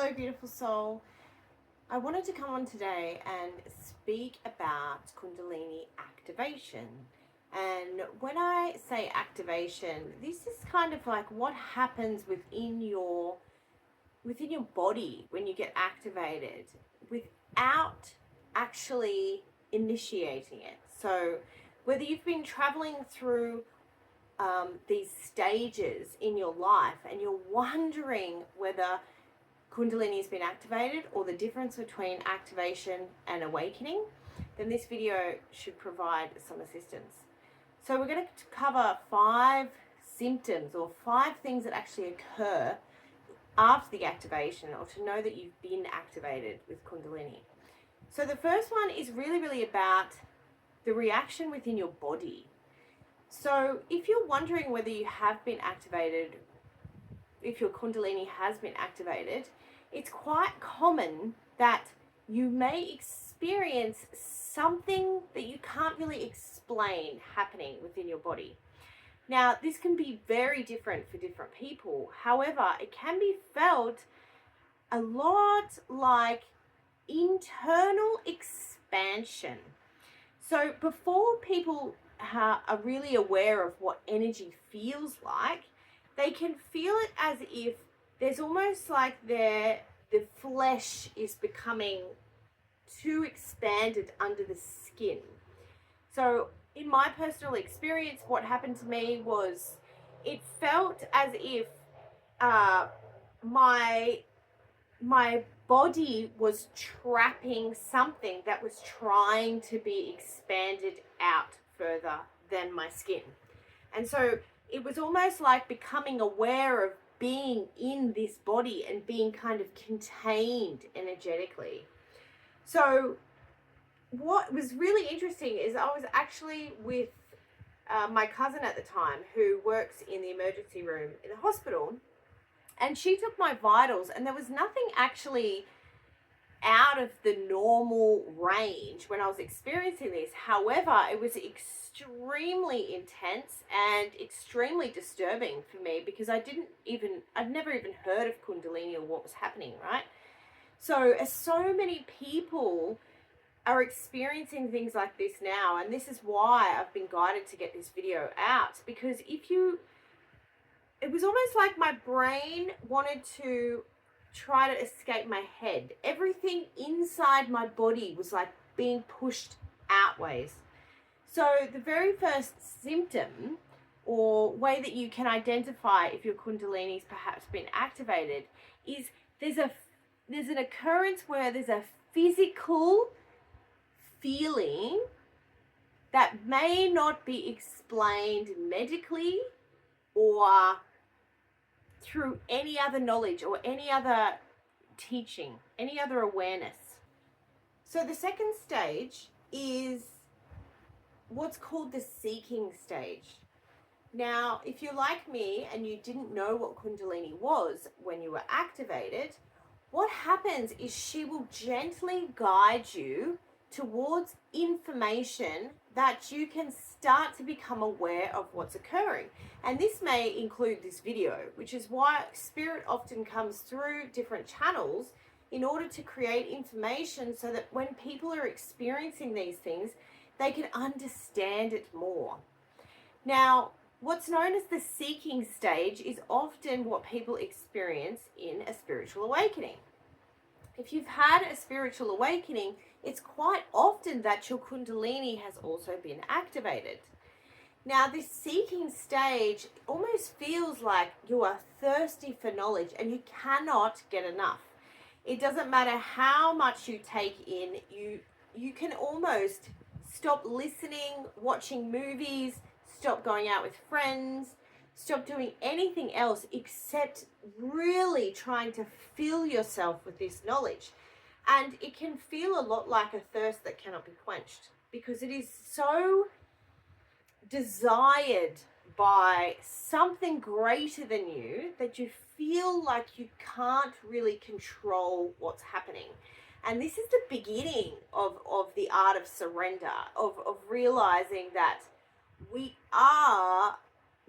Hello, beautiful soul. I wanted to come on today and speak about Kundalini activation. And when I say activation, this is kind of like what happens within your body when you get activated without actually initiating it. So whether you've been traveling through these stages in your life and you're wondering whether Kundalini has been activated or the difference between activation and awakening, then this video should provide some assistance. So we're going to cover 5 symptoms or 5 things that actually occur after the activation, or to know that you've been activated with Kundalini. So the first one is really about the reaction within your body. So if you're wondering whether you have been activated, if your Kundalini has been activated, it's quite common that you may experience something that you can't really explain happening within your body. Now, this can be very different for different people. However, it can be felt a lot like internal expansion. So before people are really aware of what energy feels like, they can feel it as if there's almost like the flesh is becoming too expanded under the skin. So in my personal experience, what happened to me was it felt as if my body was trapping something that was trying to be expanded out further than my skin. And so it was almost like becoming aware of being in this body and being kind of contained energetically. So what was really interesting is I was actually with my cousin at the time, who works in the emergency room in the hospital, and she took my vitals, and there was nothing actually out of the normal range when I was experiencing this. However, it was extremely intense and extremely disturbing for me, because I'd never even heard of Kundalini or what was happening, right? So as so many people are experiencing things like this now, and this is why I've been guided to get this video out, because it was almost like my brain wanted to try to escape my head. Everything inside my body was like being pushed outways. So the very first symptom or way that you can identify if your Kundalini's perhaps been activated is there's an occurrence where there's a physical feeling that may not be explained medically or through any other knowledge or any other teaching, any other awareness. So the second stage is what's called the seeking stage. Now, if you're like me and you didn't know what Kundalini was when you were activated, what happens is she will gently guide you towards information that you can start to become aware of what's occurring. And this may include this video, which is why Spirit often comes through different channels in order to create information so that when people are experiencing these things, they can understand it more. Now, what's known as the seeking stage is often what people experience in a spiritual awakening. If you've had a spiritual awakening, it's quite often that your Kundalini has also been activated. Now, this seeking stage almost feels like you are thirsty for knowledge and you cannot get enough. It doesn't matter how much you take in, you can almost stop listening, watching movies, stop going out with friends, stop doing anything else except really trying to fill yourself with this knowledge. And it can feel a lot like a thirst that cannot be quenched, because it is so desired by something greater than you that you feel like you can't really control what's happening. And this is the beginning of the art of surrender, of realizing that we are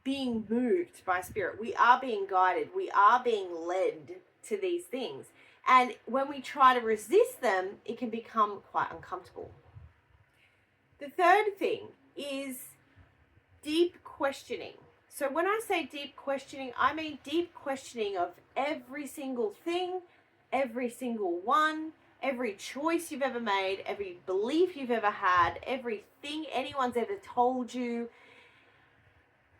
being moved by spirit. We are being guided. We are being led to these things. And when we try to resist them, it can become quite uncomfortable. The third thing is deep questioning. So when I say deep questioning, I mean deep questioning of every single thing, every single one, every choice you've ever made, every belief you've ever had, everything anyone's ever told you.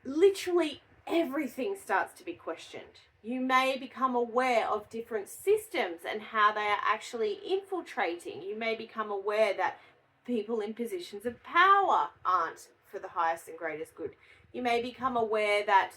Literally everything starts to be questioned. You may become aware of different systems and how they are actually infiltrating. You may become aware that people in positions of power aren't for the highest and greatest good. You may become aware that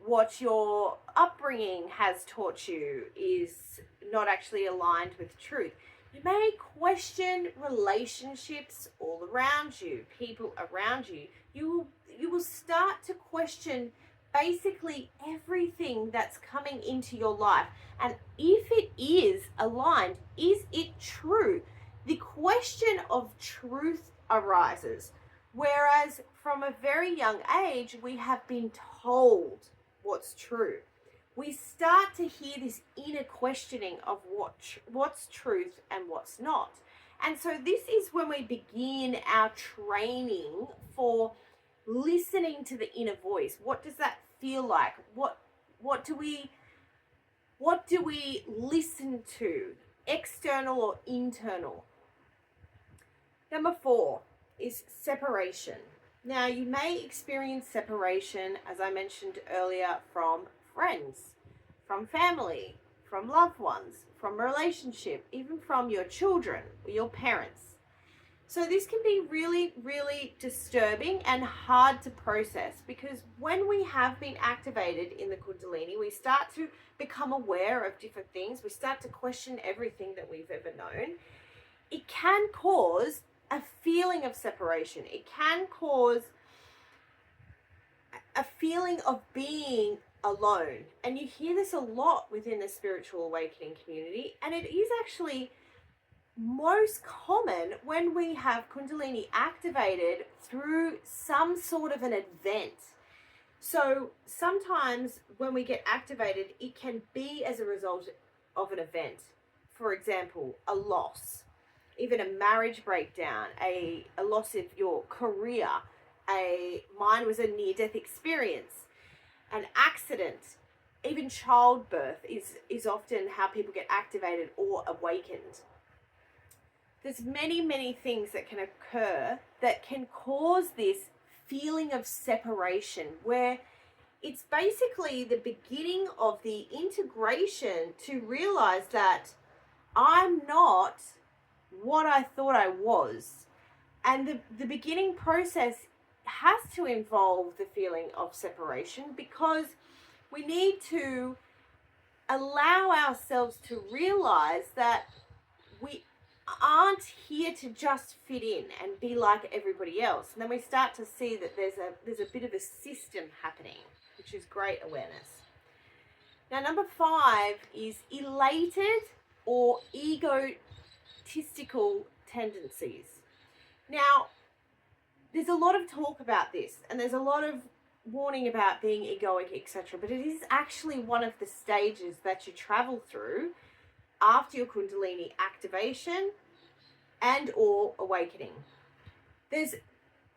what your upbringing has taught you is not actually aligned with truth. You may question relationships all around you, people around you. You will start to question basically everything that's coming into your life. And if it is aligned, is it true? The question of truth arises. Whereas from a very young age, we have been told what's true. We start to hear this inner questioning of what's truth and what's not. And so this is when we begin our training for listening to the inner voice. What does that feel like? What do we listen to? External or internal? Number 4 is separation. Now, you may experience separation, as I mentioned earlier, from friends, from family, from loved ones, from relationship, even from your children or your parents. So this can be really, really disturbing and hard to process, because when we have been activated in the Kundalini, we start to become aware of different things. We start to question everything that we've ever known. It can cause a feeling of separation. It can cause a feeling of being alone. And you hear this a lot within the spiritual awakening community. And it is actually most common when we have Kundalini activated through some sort of an event. So sometimes when we get activated, it can be as a result of an event. For example, a loss, even a marriage breakdown, a loss of your career, mine was a near-death experience, an accident, even childbirth is often how people get activated or awakened. There's many, many things that can occur that can cause this feeling of separation, where it's basically the beginning of the integration to realize that I'm not what I thought I was. And the beginning process has to involve the feeling of separation, because we need to allow ourselves to realize that we aren't here to just fit in and be like everybody else. And then we start to see that there's a bit of a system happening, which is great awareness. Now, number 5 is elated or egotistical tendencies. Now, there's a lot of talk about this, and there's a lot of warning about being egoic, etc. But it is actually one of the stages that you travel through after your Kundalini activation and or awakening.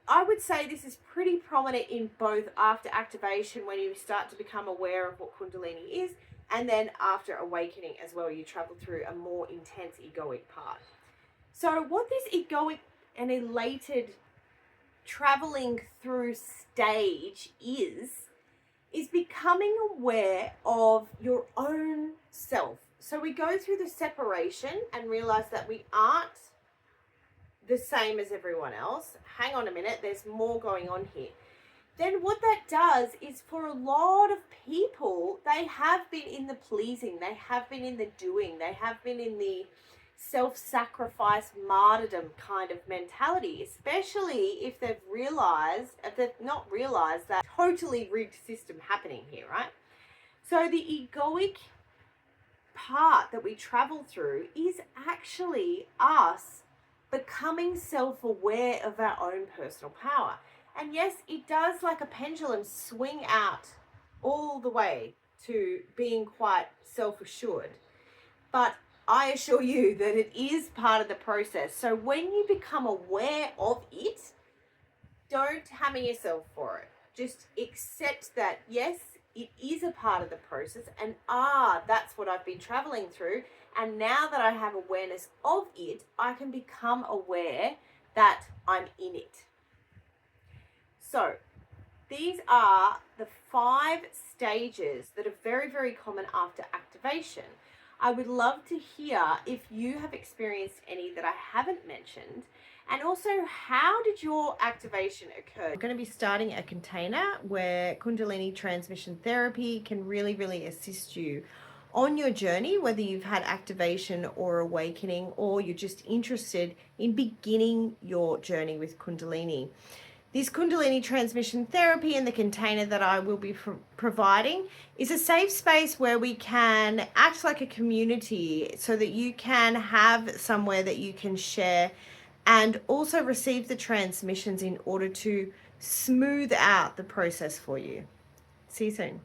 I would say this is pretty prominent in both after activation, when you start to become aware of what Kundalini is, and then after awakening as well, you travel through a more intense egoic part. So what this egoic and elated traveling through stage is becoming aware of your own self. So we go through the separation and realize that we aren't the same as everyone else. Hang on a minute, there's more going on here. Then what that does is, for a lot of people, they have been in the pleasing, they have been in the doing, they have been in the self-sacrifice martyrdom kind of mentality, especially if they've not realized that totally rigged system happening here, right? So the egoic part that we travel through is actually us becoming self-aware of our own personal power. And yes, it does, like a pendulum, swing out all the way to being quite self-assured. But I assure you that it is part of the process. So when you become aware of it, don't hammer yourself for it. Just accept that, yes, it is a part of the process, and that's what I've been traveling through. And now that I have awareness of it, I can become aware that I'm in it. So these are the 5 stages that are very, very common after activation. I would love to hear if you have experienced any that I haven't mentioned, and also how did your activation occur. I'm going to be starting a container where Kundalini Transmission Therapy can really, really assist you on your journey, whether you've had activation or awakening, or you're just interested in beginning your journey with Kundalini. This Kundalini Transmission Therapy and the container that I will be providing is a safe space where we can act like a community, so that you can have somewhere that you can share and also receive the transmissions in order to smooth out the process for you. See you soon.